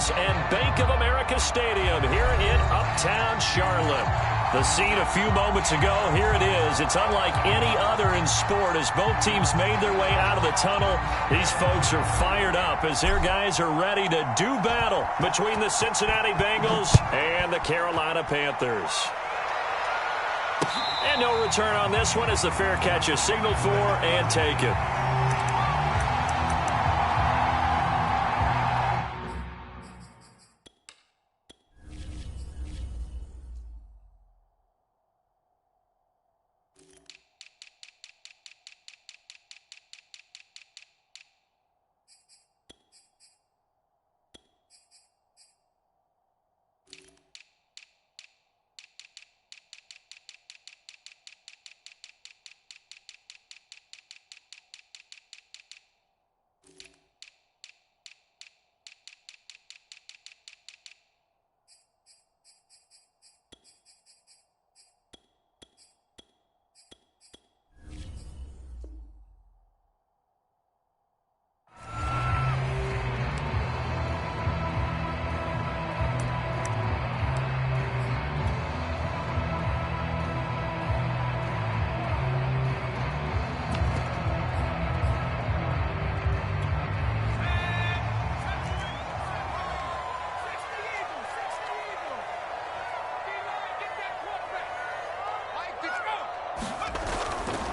Bengals and Bank of America Stadium here in Uptown Charlotte. The scene a few moments ago, here it is. It's unlike any other in sport as both teams made their way out of the tunnel. These folks are fired up as their guys are ready to do battle between the Cincinnati Bengals and the Carolina Panthers. And no return on this one as the fair catch is signaled for and taken.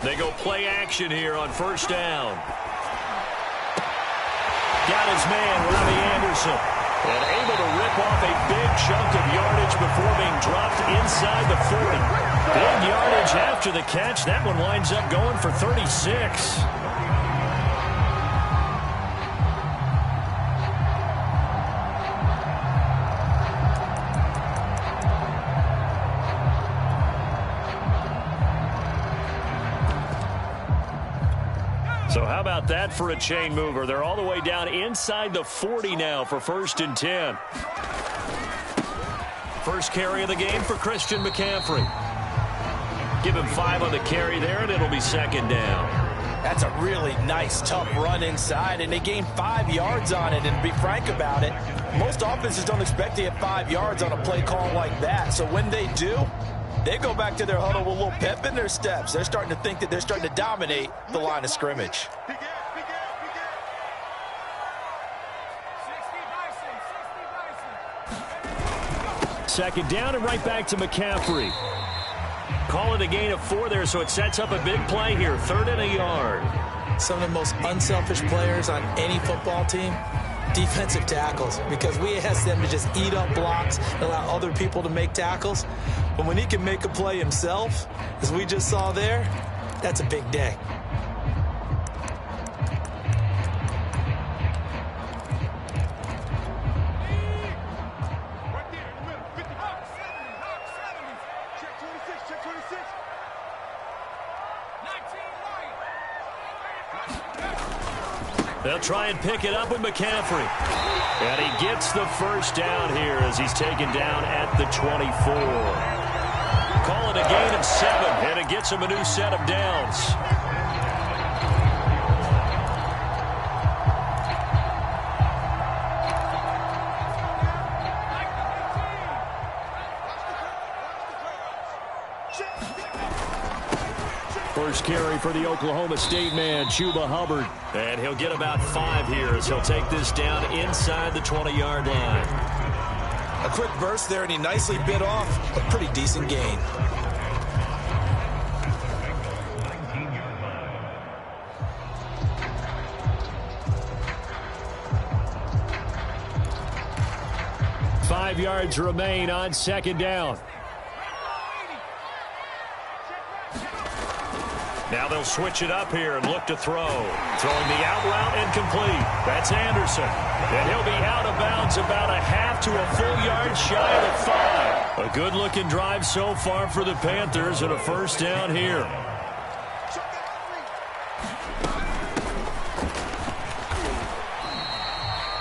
They go play action here on first down. Got his man, Robbie Anderson. And able to rip off a big chunk of yardage before being dropped inside the 40. Big yardage after the catch. That one winds up going for 36. So how about that for a chain mover? They're all the way down inside the 40 now for 1st and 10. First carry of the game for Christian McCaffrey. Give him 5 on the carry there, and it'll be 2nd down. That's a really nice, tough run inside, and they gained 5 yards on it. And to be frank about it, most offenses don't expect to get 5 yards on a play call like that. So when they do, they go back to their huddle with a little pep in their steps. They're starting to think that they're starting to dominate the line of scrimmage. Second down and right back to McCaffrey. Call it a gain of 4 there, so it sets up a big play here. 3rd and a yard. Some of the most unselfish players on any football team, defensive tackles, because we ask them to just eat up blocks and allow other people to make tackles. But when he can make a play himself, as we just saw there, that's a big day. They'll try and pick it up with McCaffrey. And he gets the first down here as he's taken down at the 24. Call it a gain of 7, and it gets him a new set of downs. First carry for the Oklahoma State man, Chuba Hubbard. And he'll get about 5 here as he'll take this down inside the 20-yard line. A quick burst there, and he nicely bit off a pretty decent gain. Five yards remain on 2nd down. Now they'll switch it up here and look to throw. Throwing the out route and complete. That's Anderson. And he'll be out of bounds about a half to a full yard shy of the 5. A good-looking drive so far for the Panthers and a first down here.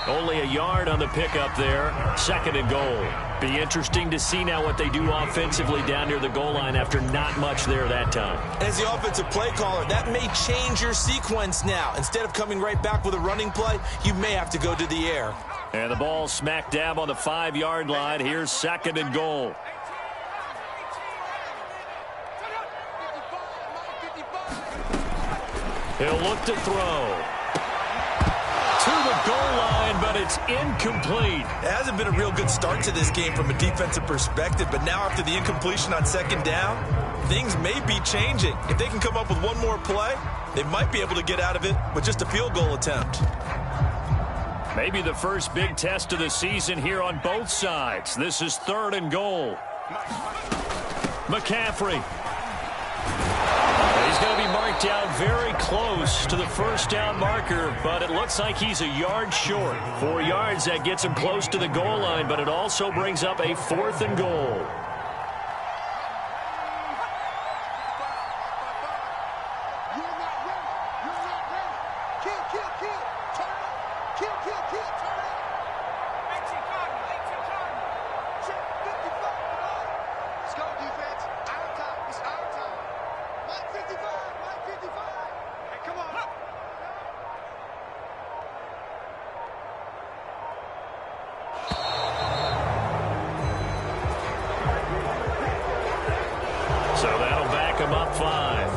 Only a yard on the pickup there. 2nd and goal. Be interesting to see now what they do offensively down near the goal line after not much there that time. As the offensive play caller, that may change your sequence now. Instead of coming right back with a running play, you may have to go to the air. And the ball smack dab on the 5-yard line. Here's 2nd and goal. He'll look to throw. To the goal line, but it's incomplete. It hasn't been a real good start to this game from a defensive perspective, but now after the incompletion on 2nd down, things may be changing. If they can come up with one more play, they might be able to get out of it with just a field goal attempt. Maybe the first big test of the season here on both sides. This is 3rd and goal. McCaffrey. He's going to be marked down very close to the first down marker, but it looks like he's a yard short. 4 yards, that gets him close to the goal line, but it also brings up a 4th and goal. So that'll back him up 5.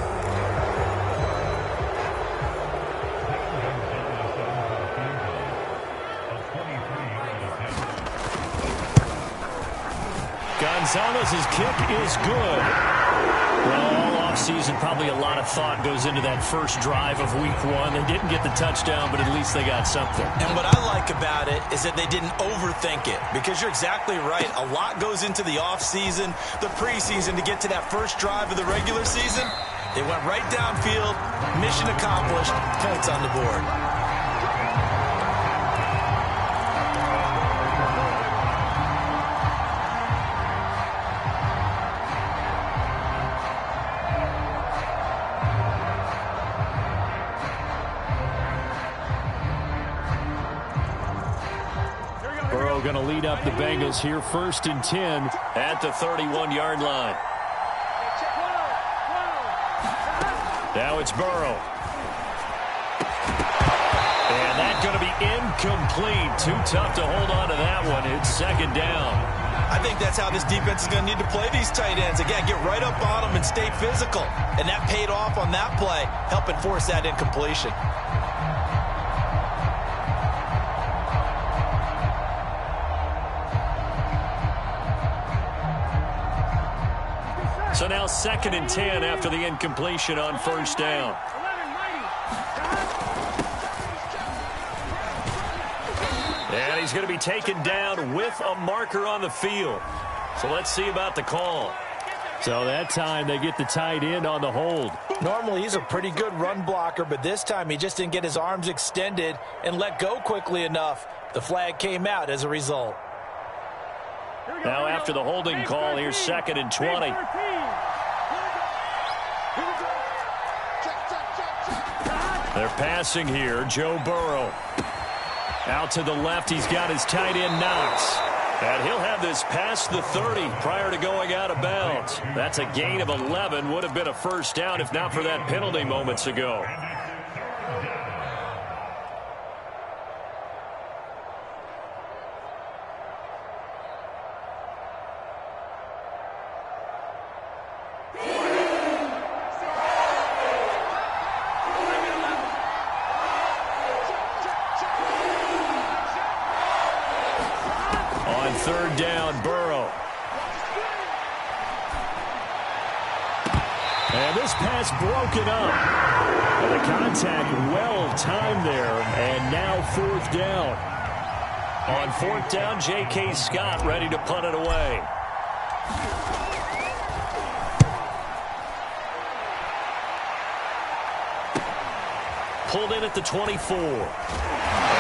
Gonzalez's kick is good. Well, all offseason, probably a lot of thought goes into that first drive of week 1. They didn't get the touchdown, but at least they got something. And what I like about it is that they didn't overthink it, because you're exactly right. A lot goes into the offseason, the preseason, to get to that first drive of the regular season. They went right downfield, mission accomplished, points on the board. Going to lead up the Bengals here, 1st and 10 at the 31-yard line. Now it's Burrow. And that's going to be incomplete. Too tough to hold on to that one. It's 2nd down. I think that's how this defense is going to need to play these tight ends. Again, get right up on them and stay physical. And that paid off on that play, helping force that incompletion. So now 2nd and 10 after the incompletion on 1st down. And he's going to be taken down with a marker on the field. So let's see about the call. So that time they get the tight end on the hold. Normally he's a pretty good run blocker, but this time he just didn't get his arms extended and let go quickly enough. The flag came out as a result. Now after the holding call, here's 2nd and 20. They're passing here. Joe Burrow. Out to the left. He's got his tight end Knox. And he'll have this past the 30 prior to going out of bounds. That's a gain of 11. Would have been a first down if not for that penalty moments ago. Third down, Burrow. And this pass broken up. And the contact well timed there. And now 4th down. On 4th down, J.K. Scott ready to punt it away. Pulled in at the 24.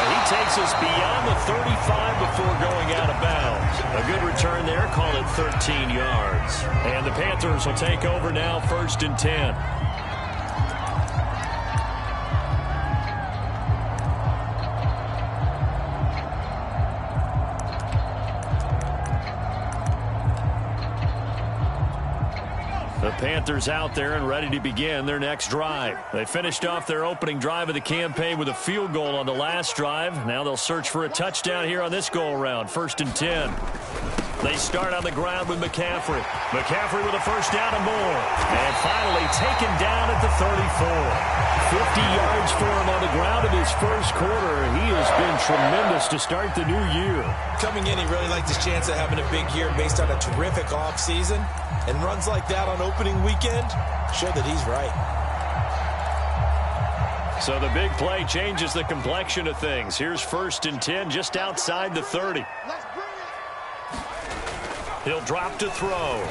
He takes us beyond the 35 before going out of bounds. A good return there, call it 13 yards. And the Panthers will take over now, 1st and 10. The Panthers out there and ready to begin their next drive. They finished off their opening drive of the campaign with a field goal on the last drive. Now they'll search for a touchdown here on this go-around. 1st and 10. They start on the ground with McCaffrey. McCaffrey with a first down and more. And finally taken down at the 34. 50 yards for him on the ground in his first quarter. He has been tremendous to start the new year. Coming in, he really liked his chance of having a big year based on a terrific offseason. And runs like that on opening weekend show that he's right. So the big play changes the complexion of things. Here's 1st and 10 just outside the 30. He'll drop to throw.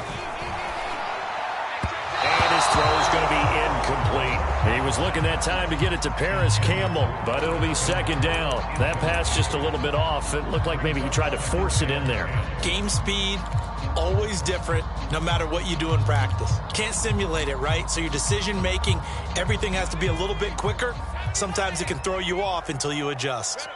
And his throw is going to be incomplete. He was looking that time to get it to Paris Campbell, but it'll be 2nd down. That pass just a little bit off. It looked like maybe he tried to force it in there. Game speed, always different, no matter what you do in practice. Can't simulate it, right? So your decision-making, everything has to be a little bit quicker. Sometimes it can throw you off until you adjust.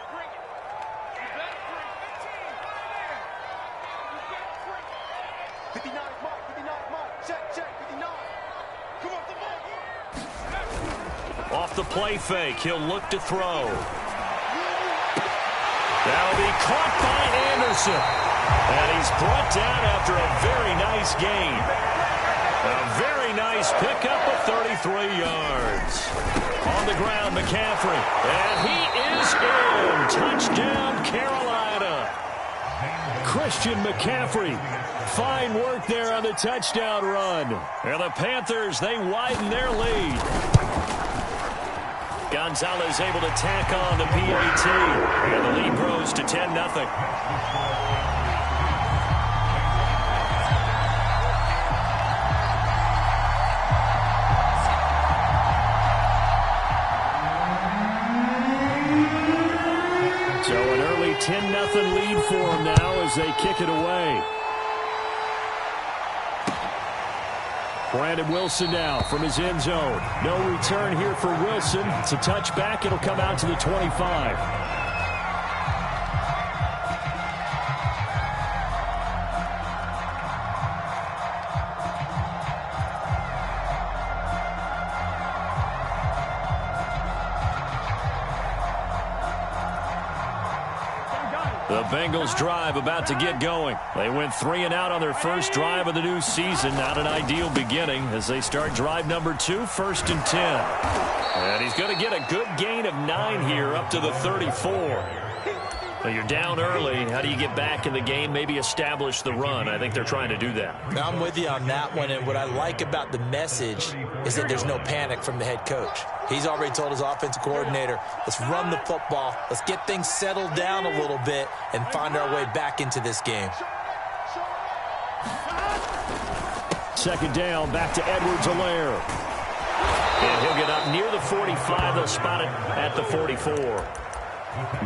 Off the play fake, he'll look to throw. That'll be caught by Anderson. And he's brought down after a very nice gain. A very nice pickup of 33 yards. On the ground, McCaffrey. And he is in. Touchdown, Carolina. Christian McCaffrey. Fine work there on the touchdown run. And the Panthers, they widen their lead. Gonzalez able to tack on the PAT. And the lead grows to 10-0. So an early 10-0 lead for them now as they kick it away. Brandon Wilson now from his end zone. No return here for Wilson. It's a touchback. It'll come out to the 25. The Bengals drive about to get going. They went 3 and out on their first drive of the new season. Not an ideal beginning as they start drive number 2, 1st and 10. And he's going to get a good gain of 9 here up to the 34. So you're down early. How do you get back in the game? Maybe establish the run. I think they're trying to do that. I'm with you on that one. And what I like about the message is that there's no panic from the head coach. He's already told his offensive coordinator, let's run the football. Let's get things settled down a little bit and find our way back into this game. 2nd down, back to Edwards-Helaire. And he'll get up near the 45. They'll spot it at the 44.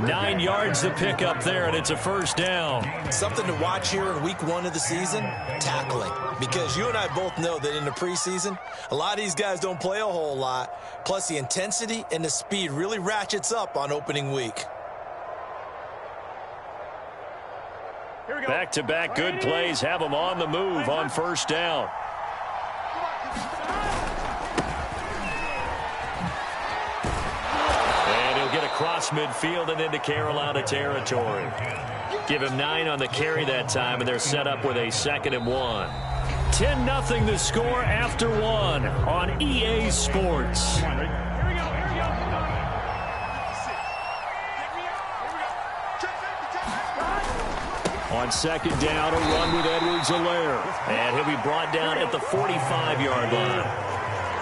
9 yards to pick up there, and it's a 1st down. Something to watch here in week 1 of the season, tackling. Because you and I both know that in the preseason, a lot of these guys don't play a whole lot. Plus, the intensity and the speed really ratchets up on opening week. Back-to-back good plays have them on the move on 1st down. Across midfield and into Carolina territory. Give him 9 on the carry that time, and they're set up with a 2nd and 1. 10-0 the score after 1 on EA Sports. On 2nd down, a run with Edwards-Helaire. And he'll be brought down at the 45-yard line.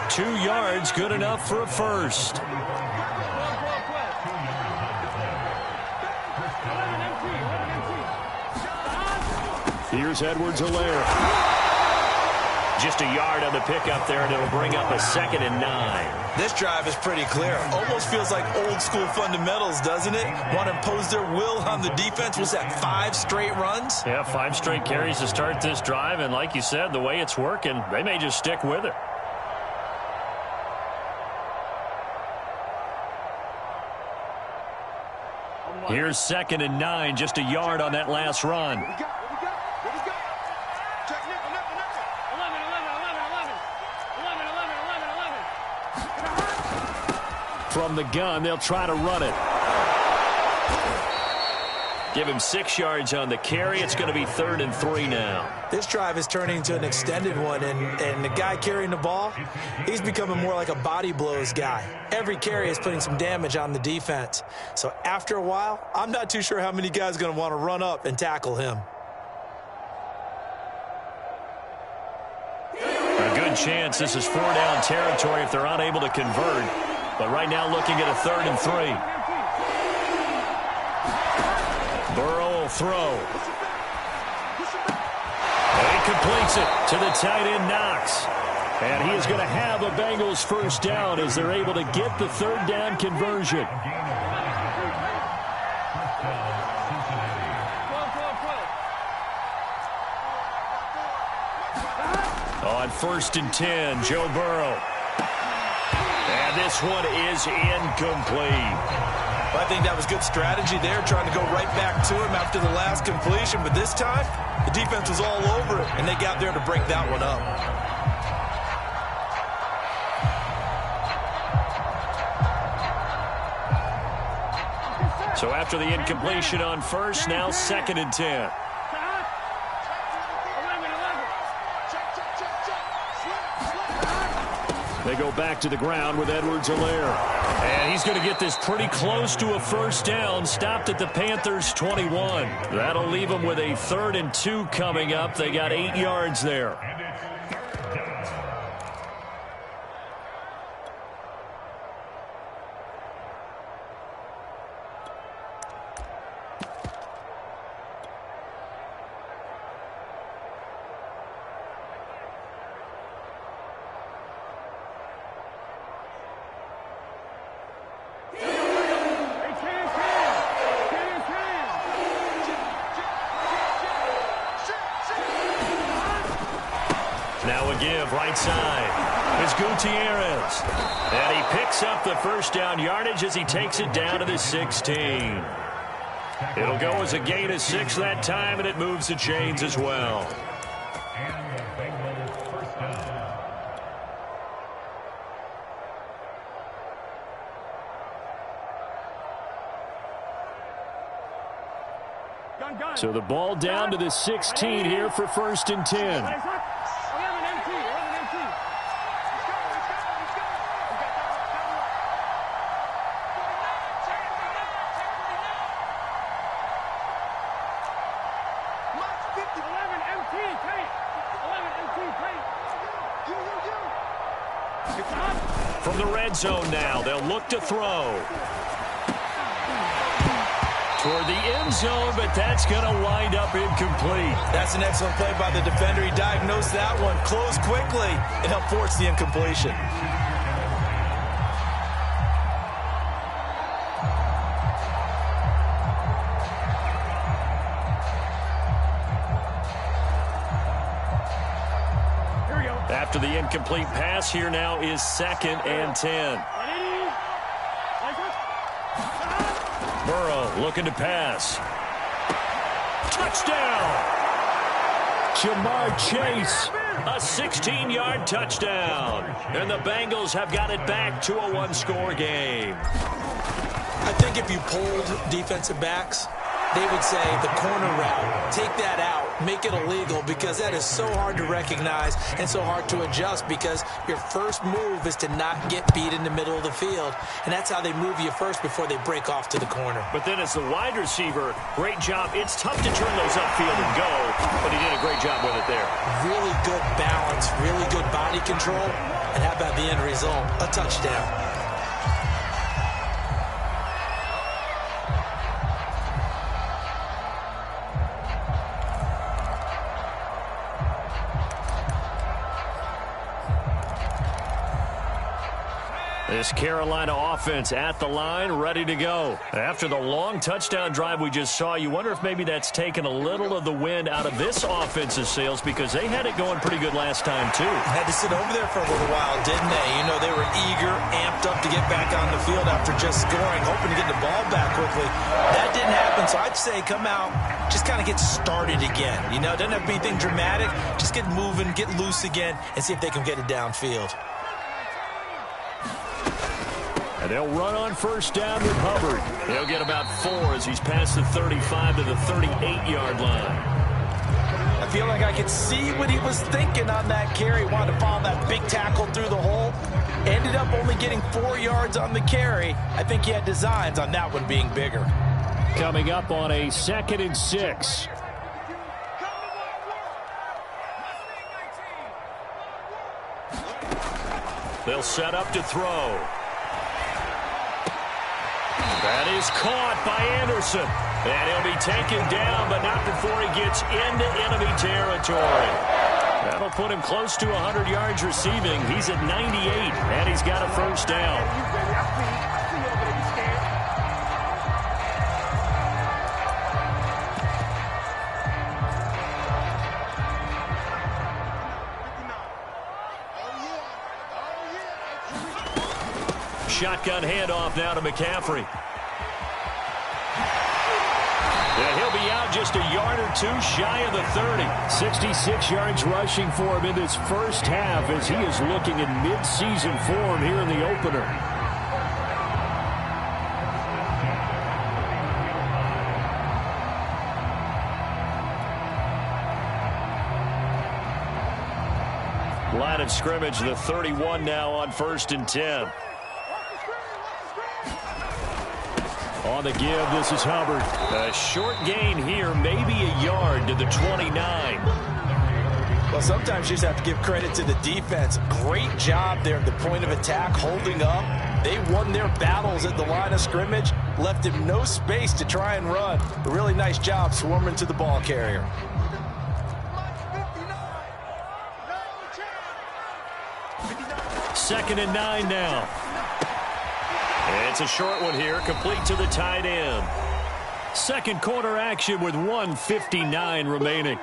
2 yards, good enough for a first. Here's Edwards-Helaire. Just a yard on the pickup there, and it'll bring up a 2nd and 9. This drive is pretty clear. Almost feels like old school fundamentals, doesn't it? Want to impose their will on the defense. Was that 5 straight runs? Yeah, 5 straight carries to start this drive, and like you said, the way it's working, they may just stick with it. Here's 2nd and 9, just a yard on that last run. from the gun. They'll try to run it. Give him 6 yards on the carry. It's going to be 3rd and 3 now. This drive is turning into an extended one, and the guy carrying the ball, he's becoming more like a body blows guy. Every carry is putting some damage on the defense. So after a while, I'm not too sure how many guys are going to want to run up and tackle him. A good chance this is 4-down territory if they're unable to convert. But right now looking at a 3rd and 3. Burrow will throw. And he completes it to the tight end, Knox. And he is going to have a Bengals first down as they're able to get the 3rd down conversion. On 1st and 10, Joe Burrow. And this one is incomplete. I think that was good strategy there, trying to go right back to him after the last completion. But this time, the defense was all over it, and they got there to break that one up. So after the incompletion on 1st, now 2nd and 10. They go back to the ground with Edwards-Helaire. And he's going to get this pretty close to a first down. Stopped at the Panthers' 21. That'll leave them with a 3rd and 2 coming up. They got 8 yards there. Now a give right side. It's Gutierrez. And he picks up the first down yardage as he takes it down to the 16. It'll go as a gain of 6 that time, and it moves the chains as well. So the ball down to the 16 here for 1st and 10. From the red zone now, they'll look to throw. Toward the end zone, but that's going to wind up incomplete. That's an excellent play by the defender. He diagnosed that one, closed quickly, and helped force the incompletion. After the incomplete pass, here now is 2nd and 10. Burrow looking to pass. Touchdown! Jamar Chase, a 16-yard touchdown. And the Bengals have got it back to a 1-score game. I think if you polled defensive backs, they would say the corner route, take that out, make it illegal, because that is so hard to recognize and so hard to adjust, because your first move is to not get beat in the middle of the field. And that's how they move you first before they break off to the corner. But then as the wide receiver, great job. It's tough to turn those upfield and go, but he did a great job with it there. Really good balance, really good body control. And how about the end result? A touchdown. This Carolina offense at the line, ready to go. After the long touchdown drive we just saw, you wonder if maybe that's taken a little of the wind out of this offense's sails, because they had it going pretty good last time, too. Had to sit over there for a little while, didn't they? You know, they were eager, amped up to get back on the field after just scoring, hoping to get the ball back quickly. That didn't happen, so I'd say come out, just kind of get started again. You know, it doesn't have to be anything dramatic. Just get moving, get loose again, and see if they can get it downfield. And And they'll run on first down with Hubbard. He'll get about 4 as he's past the 35 to the 38-yard line. I feel like I could see what he was thinking on that carry. Wanted to follow that big tackle through the hole. Ended up only getting 4 yards on the carry. I think he had designs on that one being bigger. Coming up on a 2nd and 6. They'll set up to throw. That is caught by Anderson. And he'll be taken down, but not before he gets into enemy territory. That'll put him close to 100 yards receiving. He's at 98, and he's got a first down. Shotgun handoff now to McCaffrey. And he'll be out just a yard or 2 shy of the 30. 66 yards rushing for him in this first half as he is looking in mid-season form here in the opener. Line of scrimmage, the 31 now on 1st and 10. On the give, this is Hubbard. A short gain here, maybe a yard to the 29. Well, sometimes you just have to give credit to the defense. Great job there at the point of attack, holding up. They won their battles at the line of scrimmage, left him no space to try and run. A really nice job swarming to the ball carrier. Second and 9 now. It's a short one here, complete to the tight end. Second quarter action with 1:59 remaining.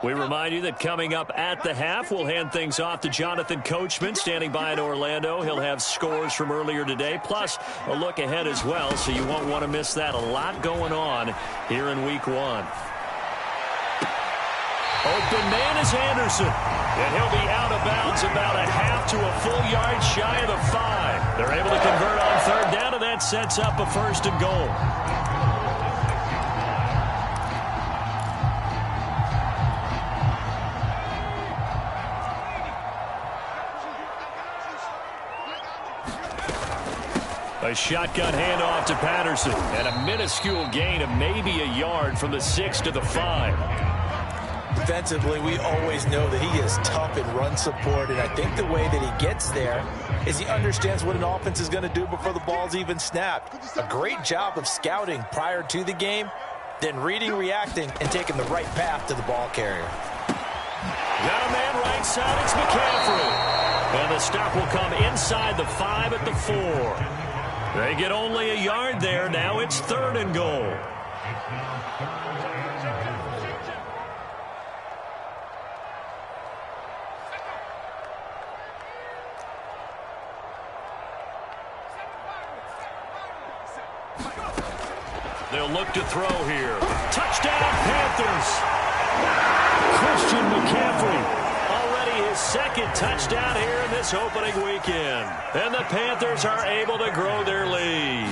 We remind you that coming up at the half, we'll hand things off to Jonathan Coachman, standing by in Orlando. He'll have scores from earlier today, plus a look ahead as well, so you won't want to miss that. A lot going on here in Week 1. Open man is Anderson, and he'll be out of bounds about a half to a full yard shy of the 5. They're able to convert on 3rd down, and that sets up a 1st and goal. A shotgun handoff to Patterson, and a minuscule gain of maybe a yard from the 6 to the 5. Defensively, we always know that he is tough in run support, and I think the way that he gets there is he understands what an offense is going to do before the ball's even snapped. A great job of scouting prior to the game, then reading, reacting, and taking the right path to the ball carrier. Got a man right side, it's McCaffrey. And the stop will come inside the 5 at the 4. They get only a yard there. Now it's 3rd and goal. They'll look to throw here. Touchdown, Panthers. Christian McCaffrey. Already his 2nd touchdown here in this opening weekend. And the Panthers are able to grow their lead.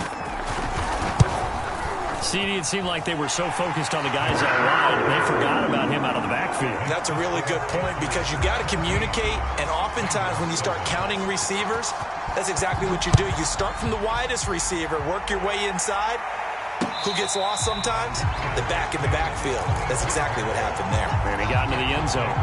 CD, it seemed like they were so focused on the guys out wide, they forgot about him out of the backfield. That's a really good point because you got to communicate, and oftentimes when you start counting receivers, that's exactly what you do. You start from the widest receiver, work your way inside. Who gets lost sometimes? The back in the backfield. That's exactly what happened there. And he got into the end zone.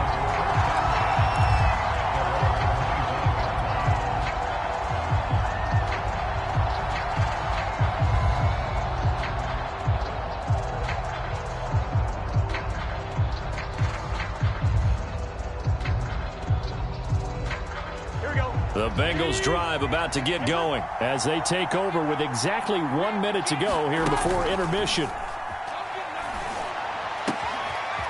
The Bengals drive about to get going as they take over with exactly 1 minute to go here before intermission.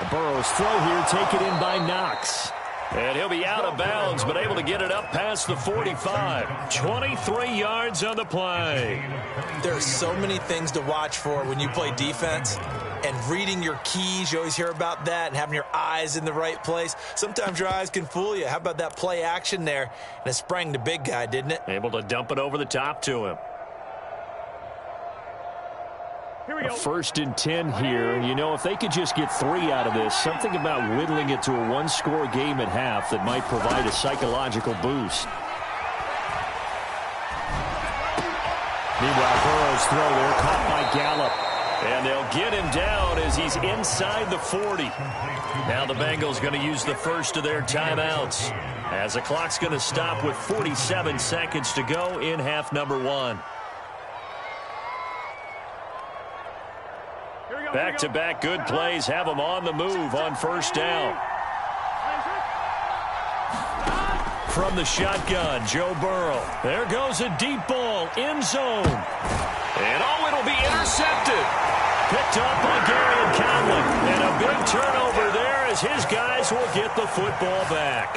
The Burrows throw here, taken in by Knox. And he'll be out of bounds, but able to get it up past the 45. 23 yards on the play. There are so many things to watch for when you play defense. And reading your keys, you always hear about that, and having your eyes in the right place. Sometimes your eyes can fool you. How about that play action there? And it sprang the big guy, didn't it? Able to dump it over the top to him. Here we go. 1st and 10 here. And, you know, if they could just get 3 out of this, something about whittling it to a one-score game at half that might provide a psychological boost. Meanwhile, Burrow's throw there caught by Gallup. And they'll get him down as he's inside the 40. Now the Bengals going to use the first of their timeouts, as the clock's going to stop with 47 seconds to go in half number 1. Back-to-back good plays have them on the move on 1st down. From the shotgun, Joe Burrow. There goes a deep ball, end zone. And it'll be intercepted. Picked up by Gary Conley. And a big turnover there as his guys will get the football back.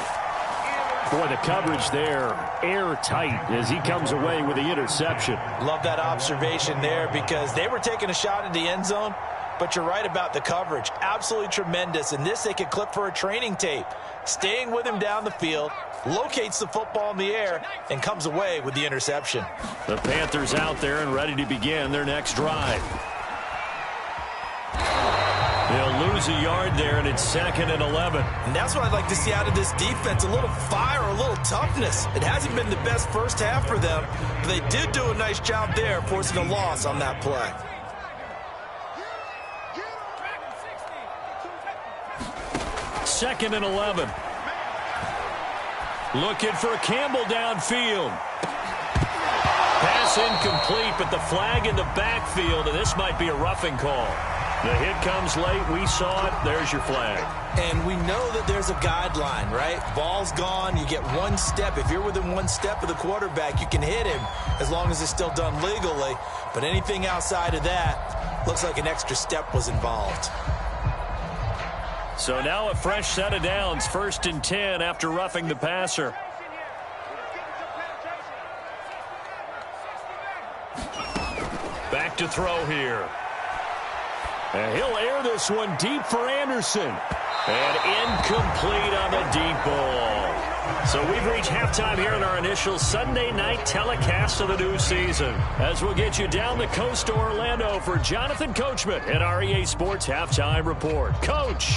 Boy, the coverage there, airtight as he comes away with the interception. Love that observation there, because they were taking a shot at the end zone, but you're right about the coverage. Absolutely tremendous. And this they could clip for a training tape. Staying with him down the field, locates the football in the air, and comes away with the interception. The Panthers out there and ready to begin their next drive. They'll lose a yard there, and it's 2nd and 11. And that's what I'd like to see out of this defense, a little fire, a little toughness. It hasn't been the best first half for them, but they did do a nice job there, forcing a loss on that play. 2nd and 11. Looking for Campbell downfield. Pass incomplete, but the flag in the backfield, and this might be a roughing call. The hit comes late. We saw it. There's your flag. And we know that there's a guideline, right? Ball's gone. You get one step. If you're within one step of the quarterback, you can hit him as long as it's still done legally. But anything outside of that, looks like an extra step was involved. So now a fresh set of downs. 1st and 10 after roughing the passer. Back to throw here. And he'll air this one deep for Anderson. And incomplete on the deep ball. So we've reached halftime here in our initial Sunday night telecast of the new season. As we'll get you down the coast to Orlando for Jonathan Coachman at our EA Sports Halftime Report. Coach.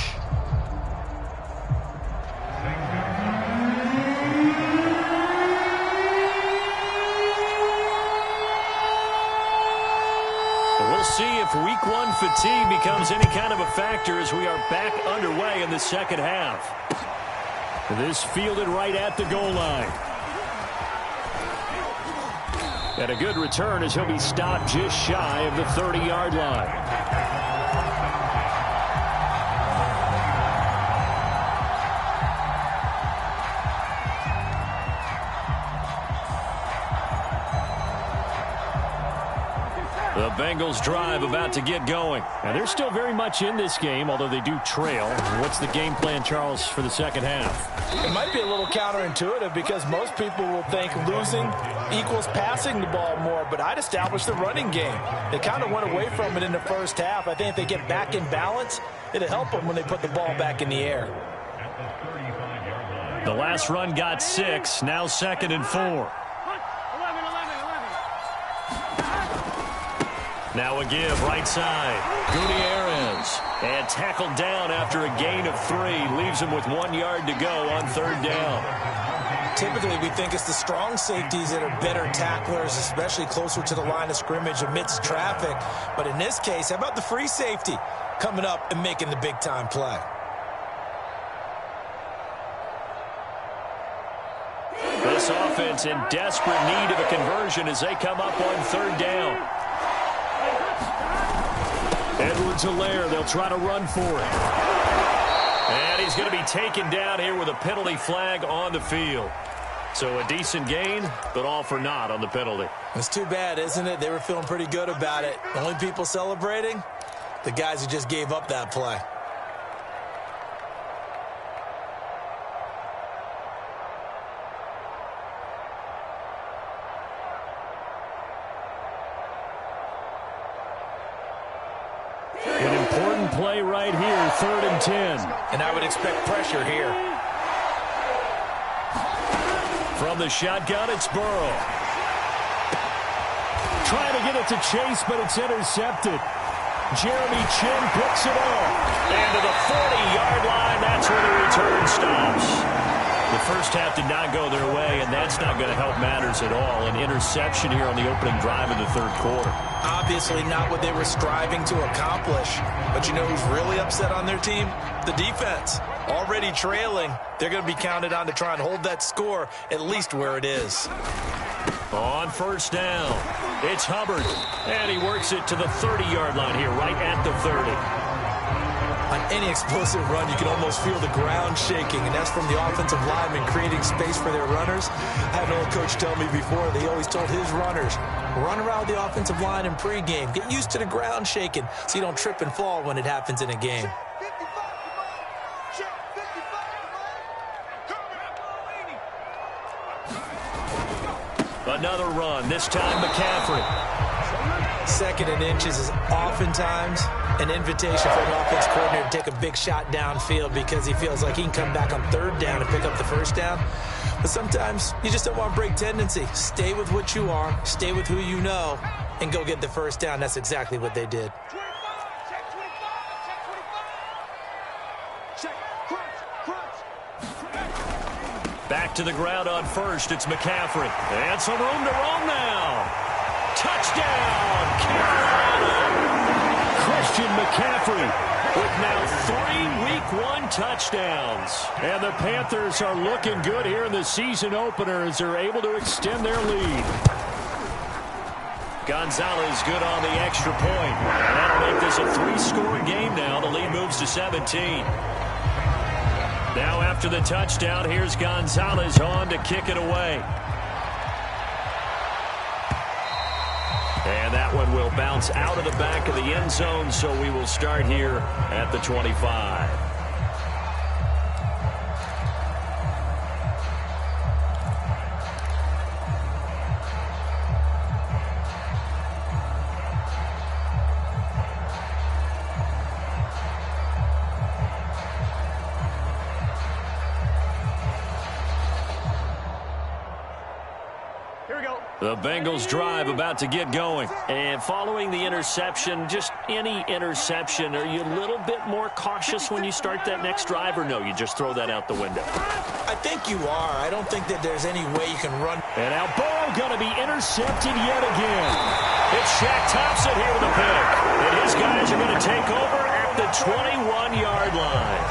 We'll see if week 1 fatigue becomes any kind of a factor as we are back underway in the second half. This fielded right at the goal line. And a good return as he'll be stopped just shy of the 30-yard line. The Bengals drive about to get going. And they're still very much in this game, although they do trail. What's the game plan, Charles, for the second half? It might be a little counterintuitive because most people will think losing equals passing the ball more, but I'd establish the running game. They kind of went away from it in the first half. I think if they get back in balance, it'll help them when they put the ball back in the air. The last run got 6, now 2nd and 4. Now a give, right side. Gutierrez. And tackled down after a gain of 3. Leaves him with 1 yard to go on 3rd down. Typically, we think it's the strong safeties that are better tacklers, especially closer to the line of scrimmage amidst traffic. But in this case, how about the free safety coming up and making the big-time play? This offense in desperate need of a conversion as they come up on 3rd down. Edwards-Helaire, they'll try to run for it. And he's going to be taken down here with a penalty flag on the field. So a decent gain, but all for naught on the penalty. It's too bad, isn't it? They were feeling pretty good about it. The only people celebrating, the guys who just gave up that play. play right here, 3rd and 10. And I would expect pressure here. From the shotgun, it's Burrow. Trying to get it to Chase, but it's intercepted. Jeremy Chin picks it up. And to the 40-yard line, that's where the return stops. The first half did not go their way, and that's not going to help matters at all. An interception here on the opening drive of the 3rd quarter. Obviously not what they were striving to accomplish. But you know who's really upset on their team? The defense. Already trailing. They're going to be counted on to try and hold that score at least where it is. On 1st down, it's Hubbard. And he works it to the 30-yard line here, right at the 30. On any explosive run, you can almost feel the ground shaking, and that's from the offensive linemen creating space for their runners. I had an old coach tell me before, they always told his runners, run around the offensive line in pregame. Get used to the ground shaking so you don't trip and fall when it happens in a game. Another run, this time McCaffrey. 2nd and inches is oftentimes an invitation for an offense coordinator to take a big shot downfield because he feels like he can come back on 3rd down and pick up the 1st down. But sometimes you just don't want to break tendency. Stay with what you are, stay with who you know, and go get the 1st down. That's exactly what they did. Back to the ground on 1st, it's McCaffrey. And some room to roam now. Touchdown, Carolina! Christian McCaffrey with now 3 Week 1 touchdowns. And the Panthers are looking good here in the season opener as they're able to extend their lead. Gonzalez good on the extra point. And that'll make this a 3-score game now. The lead moves to 17. Now after the touchdown, here's Gonzalez on to kick it away. And that one will bounce out of the back of the end zone, so we will start here at the 25. The Bengals drive about to get going. And following the interception, just any interception, are you a little bit more cautious when you start that next drive, or no, you just throw that out the window? I think you are. I don't think that there's any way you can run. And now Burrow going to be intercepted yet again. It's Shaq Thompson here with a pick. And his guys are going to take over at the 21-yard line.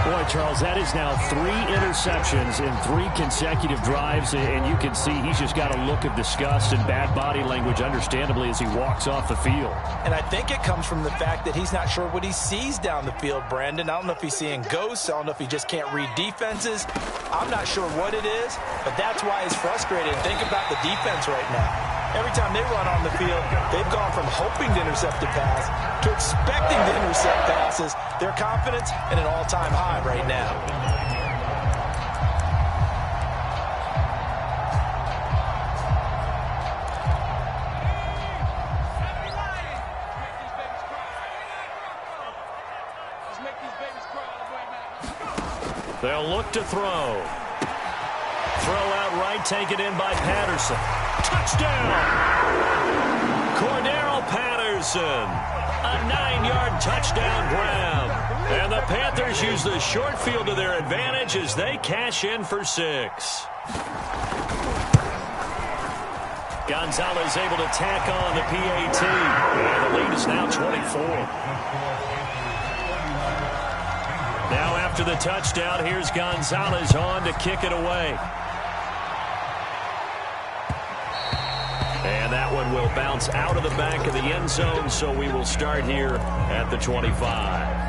Boy, Charles, that is now 3 interceptions in 3 consecutive drives, and you can see he's just got a look of disgust and bad body language, understandably, as he walks off the field. And I think it comes from the fact that he's not sure what he sees down the field, Brandon. I don't know if he's seeing ghosts. I don't know if he just can't read defenses. I'm not sure what it is, but that's why he's frustrated. Think about the defense right now. Every time they run on the field, they've gone from hoping to intercept a pass to expecting to intercept passes. Their confidence at an all-time high right now. They'll look to throw. Throw out right, taken in by Patterson. Touchdown! Cordarrelle Patterson. A 9-yard touchdown grab. And the Panthers use the short field to their advantage as they cash in for 6. Gonzalez able to tack on the PAT. And the lead is now 24. Now after the touchdown, here's Gonzalez on to kick it away. And that one will bounce out of the back of the end zone, so we will start here at the 25.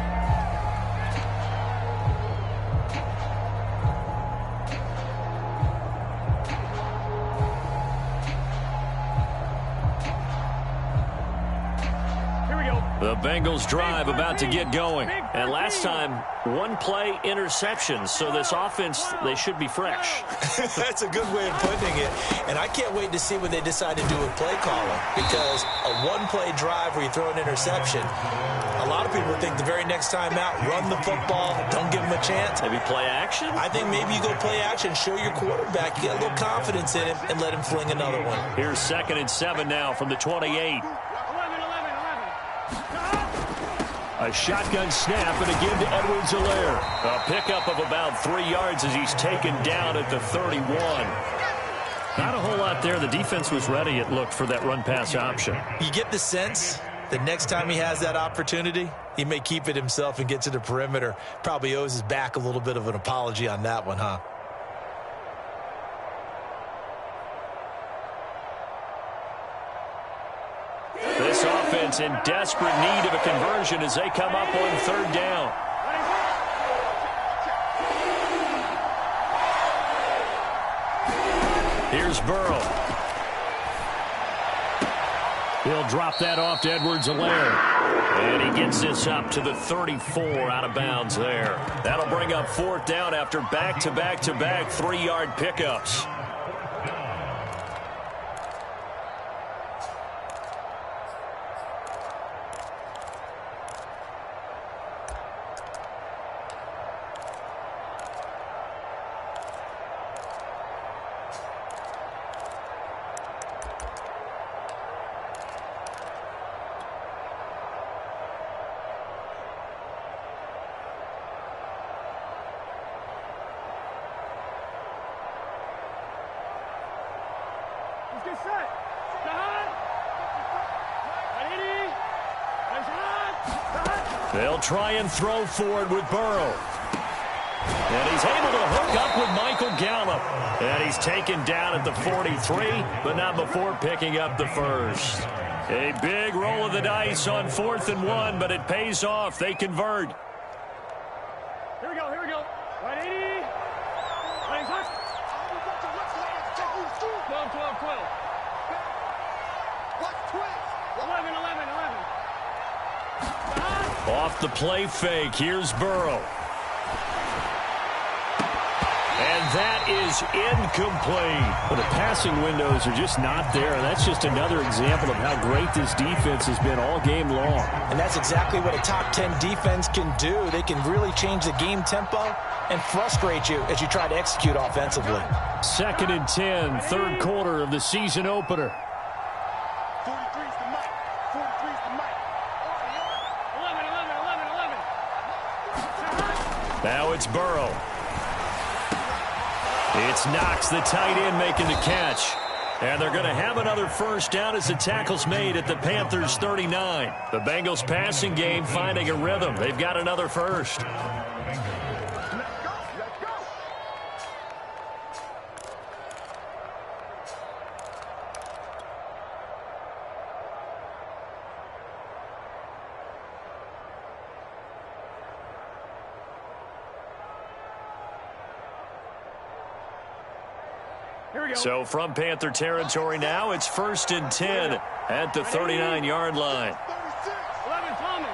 The Bengals drive about to get going. And last time, one play interception. So this offense, they should be fresh. That's a good way of putting it. And I can't wait to see what they decide to do with play calling. Because a one-play drive where you throw an interception, a lot of people think the very next time out, run the football, don't give them a chance. Maybe play action? I think maybe you go play action, show your quarterback, you get a little confidence in him, and let him fling another one. Here's 2nd and 7 now from the 28. A shotgun snap, and again to Edwards-Helaire. A pickup of about 3 yards as he's taken down at the 31. Not a whole lot there. The defense was ready, it looked, for that run-pass option. You get the sense that next time he has that opportunity, he may keep it himself and get to the perimeter. Probably owes his back a little bit of an apology on that one, huh? This offense in desperate need of a conversion as they come up on 3rd down. Here's Burrow. He'll drop that off to Edwards-Helaire. And he gets this up to the 34 out of bounds there. That'll bring up 4th down after back-to-back-to-back 3-yard pickups. They'll try and throw forward with Burrow. And he's able to hook up with Michael Gallup. And he's taken down at the 43, but not before picking up the first. A big roll of the dice on 4th and 1, but it pays off. They convert. Here we go, here we go. Right, 80. Right, hot. 12, 12, 12. 11, 11, 11. Off the play fake, here's Burrow. And that is incomplete. Well, the passing windows are just not there, and that's just another example of how great this defense has been all game long. And that's exactly what a top 10 defense can do. They can really change the game tempo and frustrate you as you try to execute offensively. 2nd and 10, 3rd quarter of the season opener. 43's the mic. 43's the mic. 11, 11, 11, 11. Now it's Burrow. It's Knox, the tight end, making the catch. And they're going to have another first down as the tackle's made at the Panthers' 39. The Bengals passing game finding a rhythm. They've got another first. So from Panther territory now, it's 1st and 10 at the 39-yard line. 11, Thomas.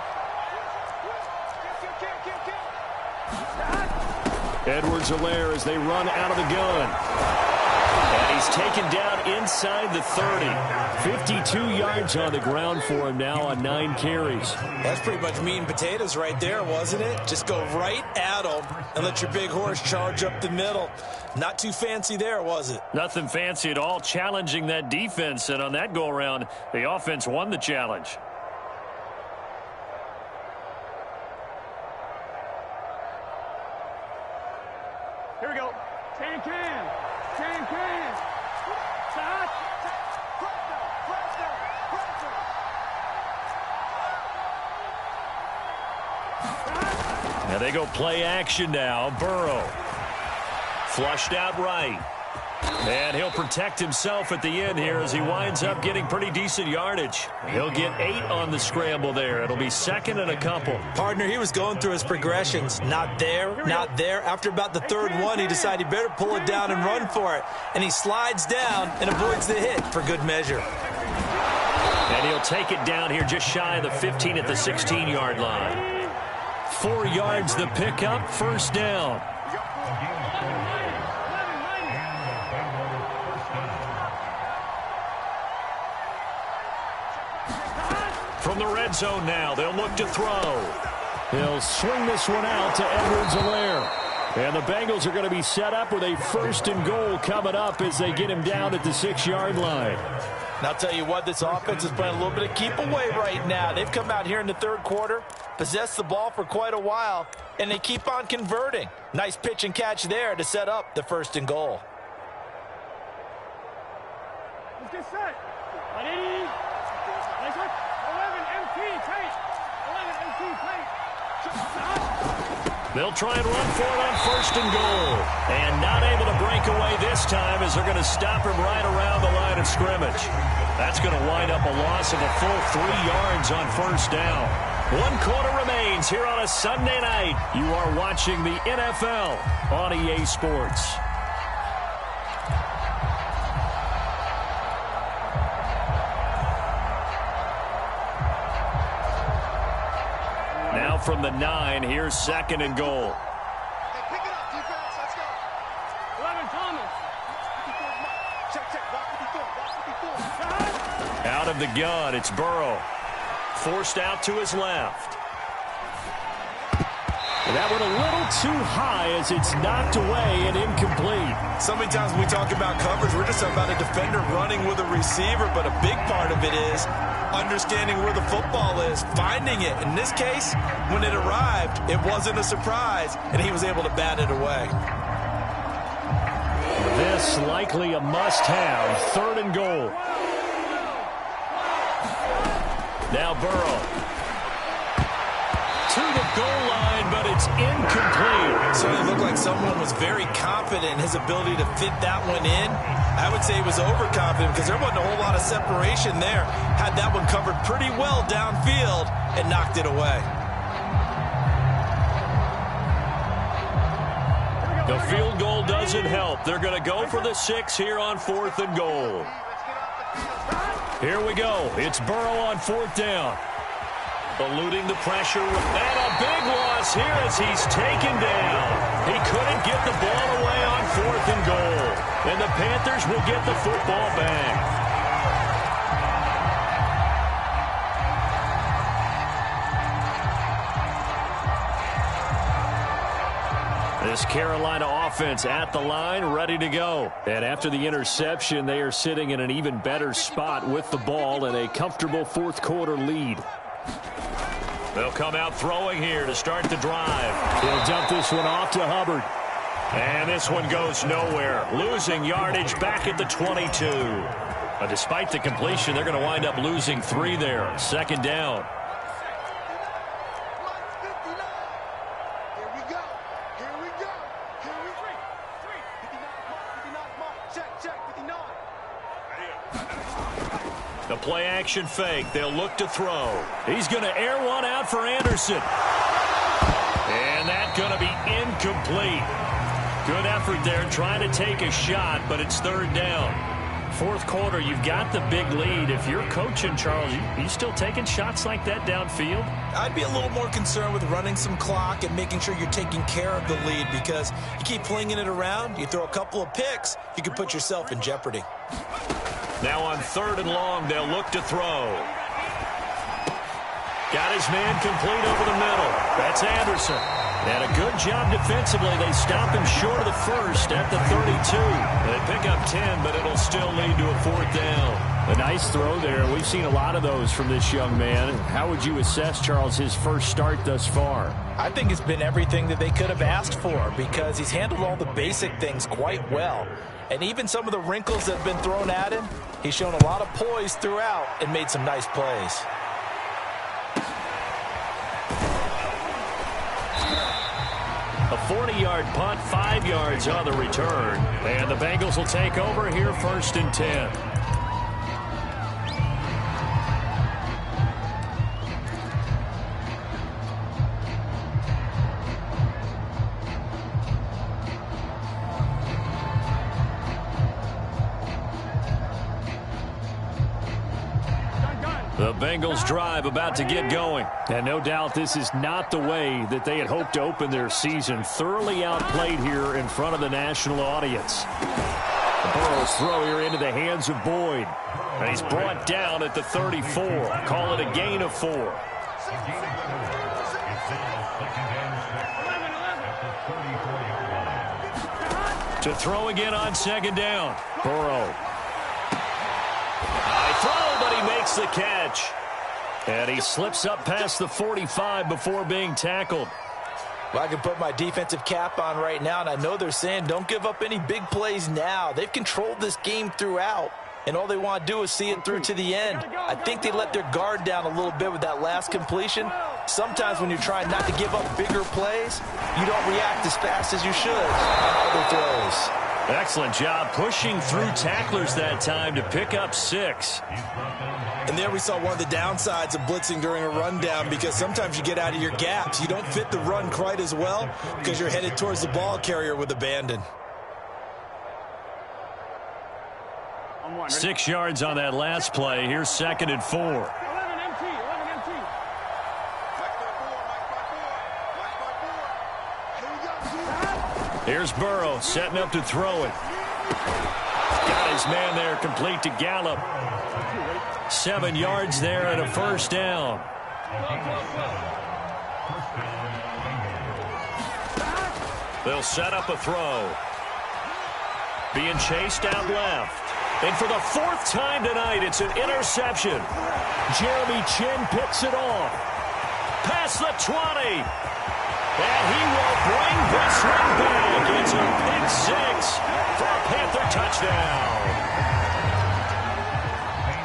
Edwards-Helaire as they run out of the gun. And he's taken down inside the 30. 52 yards on the ground for him now on 9 carries. That's pretty much meat and potatoes right there, wasn't it? Just go right at him and let your big horse charge up the middle. Not too fancy there, was it? Nothing fancy at all, challenging that defense. And on that go-around, the offense won the challenge. Here we go. Can. Stop. And they go play action now. Burrow. Flushed out right. And he'll protect himself at the end here as he winds up getting pretty decent yardage. He'll get 8 on the scramble there. It'll be 2nd and a couple. Partner, he was going through his progressions. Not there, not there. After about the 3rd one, he decided he better pull it down and run for it. And he slides down and avoids the hit for good measure. And And he'll take it down here just shy of the 15 at the 16-yard line. 4 yards the pickup, first down. From the red zone now, they'll look to throw. He'll swing this one out to Edwards-Helaire. And the Bengals are going to be set up with a 1st and goal coming up as they get him down at the 6-yard line. And I'll tell you what, this offense is playing a little bit of keep away right now. They've come out here in the 3rd quarter, possessed the ball for quite a while, and they keep on converting. Nice pitch and catch there to set up the 1st and goal. Let's get set. 180. Nice work. 11 MT tight. 11 MT tight. They'll try and run for it on 1st and goal. And not able to break away this time as they're going to stop him right around the line of scrimmage. That's going to wind up a loss of a full 3 yards on 1st down. 1 quarter remains here on a Sunday night. You are watching the NFL on EA Sports. Now from the 9, here's 2nd and goal. Hey, pick it up, defense. Let's go. 11 Thomas. Check. Walk 54. Out of the gun, it's Burrow. Forced out to his left. And that one a little too high as it's knocked away and incomplete. So many times when we talk about coverage, we're just talking about a defender running with a receiver, but a big part of it is understanding where the football is, finding it. In this case, when it arrived, it wasn't a surprise, and he was able to bat it away. This likely a must-have, 3rd and goal. Now Burrow. To the goal line, but it's incomplete. Certainly looked like someone was very confident in his ability to fit that one in. I would say he was overconfident because there wasn't a whole lot of separation there. Had that one covered pretty well downfield and knocked it away. The field goal doesn't help. They're going to go for the 6 here on 4th and goal. Here we go. It's Burrow on 4th down. Eluding the pressure, and a big loss here as he's taken down. He couldn't get the ball away on 4th and goal. And the Panthers will get the football back. This Carolina offense at the line, ready to go. And after the interception, they are sitting in an even better spot with the ball and a comfortable 4th quarter lead. They'll come out throwing here to start the drive. He'll dump this one off to Hubbard. And this one goes nowhere. Losing yardage back at the 22. But despite the completion, they're going to wind up losing 3 there. 2nd down. The play-action fake. They'll look to throw. He's going to air one out for Anderson. And that's going to be incomplete. Good effort there trying to take a shot, but it's 3rd down. 4th quarter, you've got the big lead. If you're coaching, Charles, you still taking shots like that downfield? I'd be a little more concerned with running some clock and making sure you're taking care of the lead because you keep flinging it around, you throw a couple of picks, you can put yourself in jeopardy. Now on 3rd and long, they'll look to throw. Got his man complete over the middle. That's Anderson. And a good job defensively. They stop him short of the 1st at the 32. They pick up 10, but it'll still lead to a 4th down. A nice throw there. We've seen a lot of those from this young man. How would you assess, Charles, his first start thus far? I think it's been everything that they could have asked for because he's handled all the basic things quite well. And even some of the wrinkles that have been thrown at him, he's shown a lot of poise throughout and made some nice plays. A 40-yard punt, 5 yards on the return. And the Bengals will take over here 1st and 10. The Bengals drive about to get going. And no doubt this is not the way that they had hoped to open their season. Thoroughly outplayed here in front of the national audience. Burrow's throw here into the hands of Boyd. And he's brought down at the 34. Call it a gain of 4. To throw again on second down. Burrow. High throw, but he makes the catch. And he slips up past the 45 before being tackled. Well, I can put my defensive cap on right now, and I know they're saying don't give up any big plays now. They've controlled this game throughout, and all they want to do is see it through to the end. I think they let their guard down a little bit with that last completion. Sometimes when you're trying not to give up bigger plays, you don't react as fast as you should on other throws. Excellent job pushing through tacklers that time to pick up 6. And there we saw one of the downsides of blitzing during a rundown, because sometimes you get out of your gaps. You don't fit the run quite as well because you're headed towards the ball carrier with abandon. 6 yards on that last play. Here's 2nd and 4. 11 MT, 11 MT. Here's Burrow setting up to throw it. Got his man there, complete to Gallup. 7 yards there and a first down. They'll set up a throw. Being chased out left. And for the 4th time tonight, it's an interception. Jeremy Chin picks it off. Past the 20. And he will bring this one back. It's a pick 6 for a Panther touchdown.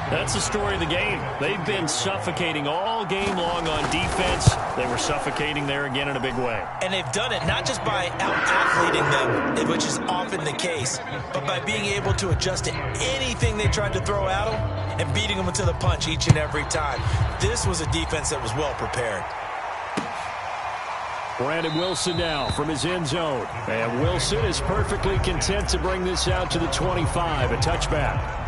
That's the story of the game. They've been suffocating all game long on defense. They were suffocating there again in a big way. And they've done it not just by out-athleting them, which is often the case, but by being able to adjust to anything they tried to throw at them and beating them to the punch each and every time. This was a defense that was well prepared. Brandon Wilson now from his end zone. And Wilson is perfectly content to bring this out to the 25, a touchback.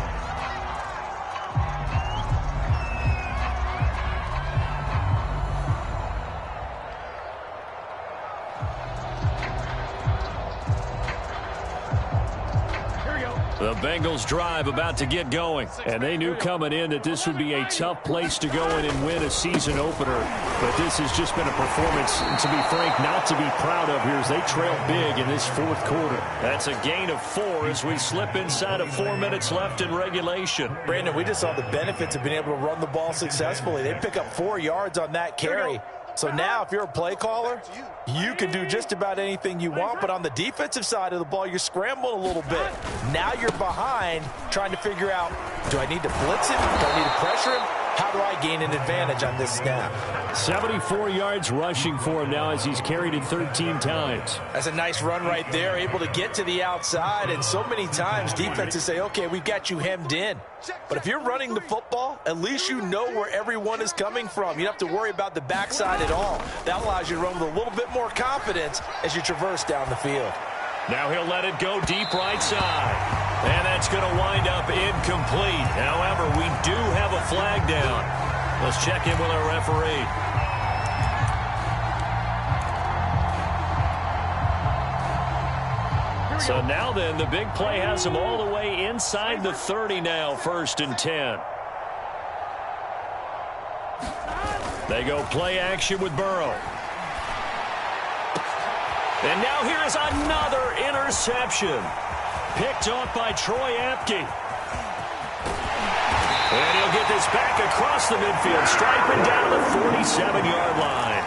The Bengals drive about to get going. And they knew coming in that this would be a tough place to go in and win a season opener. But this has just been a performance, to be frank, not to be proud of here as they trail big in this 4th quarter. That's a gain of 4 as we slip inside of 4 minutes left in regulation. Brandon, we just saw the benefits of being able to run the ball successfully. They pick up 4 yards on that carry. So now if you're a play caller, you can do just about anything you want, but on the defensive side of the ball, you're scrambling a little bit. Now you're behind trying to figure out, do I need to blitz him? Do I need to pressure him? How do I gain an advantage on this snap? 74 yards rushing for him now as he's carried it 13 times. That's a nice run right there, able to get to the outside. And so many times defenses say, okay, we've got you hemmed in. But if you're running the football, at least you know where everyone is coming from. You don't have to worry about the backside at all. That allows you to run with a little bit more confidence as you traverse down the field. Now he'll let it go deep right side. And that's going to wind up incomplete. However, we do have a flag down. Let's check in with our referee. So now then, the big play has them all the way inside the 30 now, 1st and 10. They go play action with Burrow. And now here is another interception. Picked off by Troy Apke. And he'll get this back across the midfield, striping down the 47-yard line.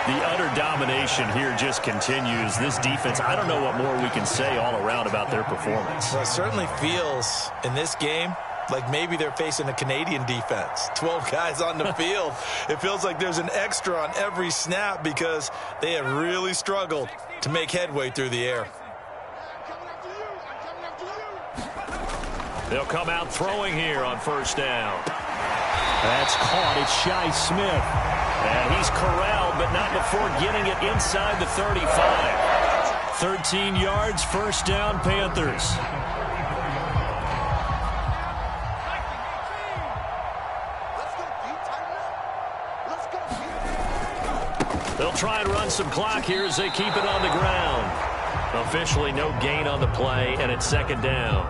The utter domination here just continues. This defense, I don't know what more we can say all around about their performance. Well, it certainly feels in this game like maybe they're facing a Canadian defense. 12 guys on the field. It feels like there's an extra on every snap because they have really struggled to make headway through the air. They'll come out throwing here on 1st down. That's caught. It's Shi Smith. And he's corralled, but not before getting it inside the 35. 13 yards, 1st down, Panthers. try and run some clock here as they keep it on the ground. Officially no gain on the play, and it's second down.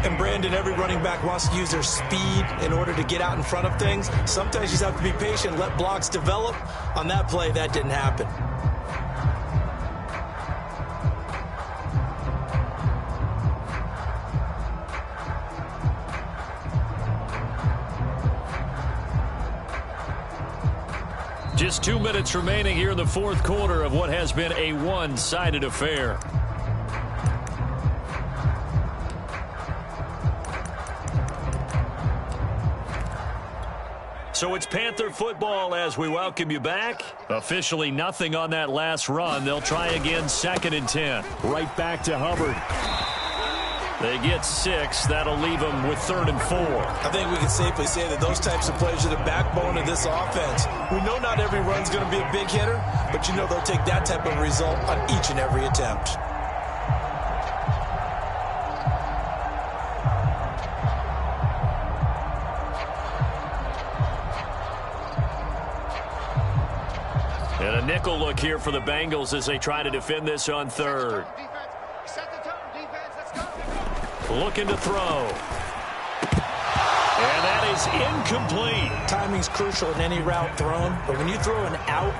And Brandon, every running back wants to use their speed in order to get out in front of things. Sometimes you just have to be patient, let blocks develop. On that play, that didn't happen. Just 2 minutes remaining here in the fourth quarter of what has been a one-sided affair. So it's Panther football as we welcome you back. Officially nothing on that last run. They'll try again, 2nd and 10. Right back to Hubbard. They get 6. That'll leave them with 3rd and 4. I think we can safely say that those types of plays are the backbone of this offense. We know not every run's going to be a big hitter, but you know they'll take that type of result on each and every attempt. And a nickel look here for the Bengals as they try to defend this on 3rd. Looking to throw. And that is incomplete. Timing's crucial in any route thrown, but when you throw an out,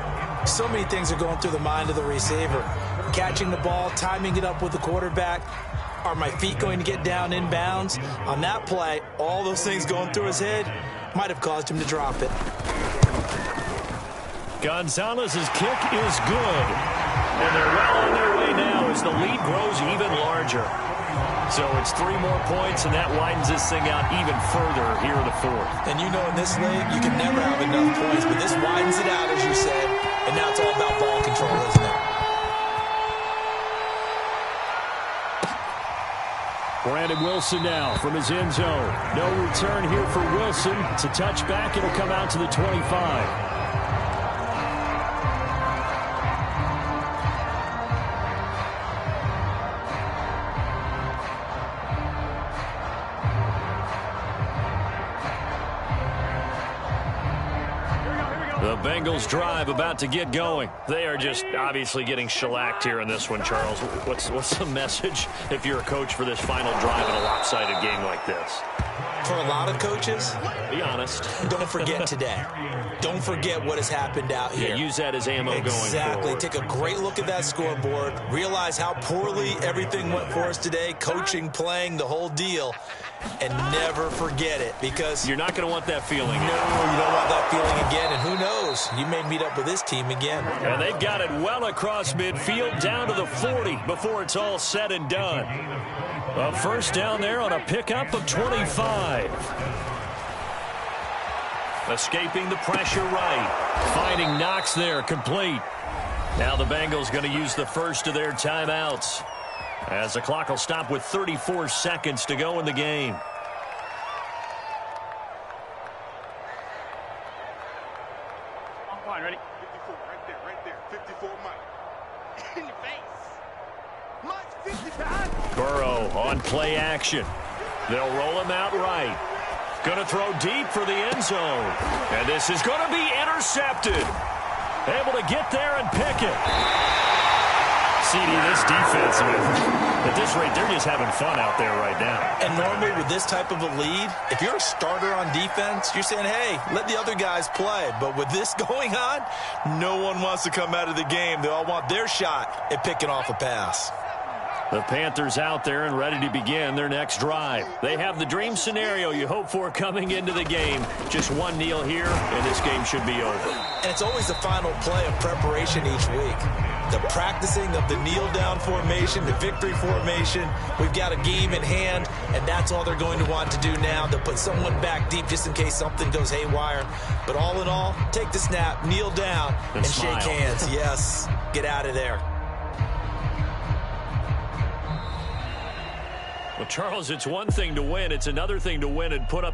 so many things are going through the mind of the receiver. Catching the ball, timing it up with the quarterback. Are my feet going to get down in bounds? On that play, all those things going through his head might have caused him to drop it. Gonzalez's kick is good. And they're well on their way now as the lead grows even larger. So it's 3 more points, and that widens this thing out even further here in the fourth. And you know in this league, you can never have enough points, but this widens it out, as you said, and now it's all about ball control, isn't it? Brandon Wilson now from his end zone. No return here for Wilson. It's a touchback. It'll come out to the 25. The Bengals drive about to get going. They are just obviously getting shellacked here in this one, Charles. What's the message if you're a coach for this final drive in a lopsided game like this? For a lot of coaches, be honest. Don't forget today. Don't forget what has happened out here. Yeah, use that as ammo going forward. Exactly. Take a great look at that scoreboard. Realize how poorly everything went for us today. Coaching, playing, the whole deal. And never forget it, because you're not going to want that feeling. No, you don't want that feeling again. And who knows? You may meet up with this team again. And they've got it well across midfield, down to the 40 before it's all said and done. A first down there on a pickup of 25. Escaping the pressure right. Finding Knox there, complete. Now the Bengals going to use the first of their timeouts, as the clock will stop with 34 seconds to go in the game. Fine, ready? 54, right there. 54, Mike. In your face. Mike, 55. Burrow on play action. They'll roll him out right. Going to throw deep for the end zone. And this is going to be intercepted. Able to get there and pick it. CD, this defense, at this rate, they're just having fun out there right now. And normally with this type of a lead, if you're a starter on defense, you're saying, hey, let the other guys play. But with this going on, no one wants to come out of the game. They all want their shot at picking off a pass. The Panthers out there and ready to begin their next drive. They have the dream scenario you hope for coming into the game. Just one kneel here, and this game should be over. And it's always the final play of preparation each week. The practicing of the kneel-down formation, the victory formation. We've got a game in hand, and that's all they're going to want to do now. They'll put someone back deep just in case something goes haywire. But all in all, take the snap, kneel down, and shake hands. Yes, get out of there. Well, Charles, it's one thing to win. It's another thing to win and put up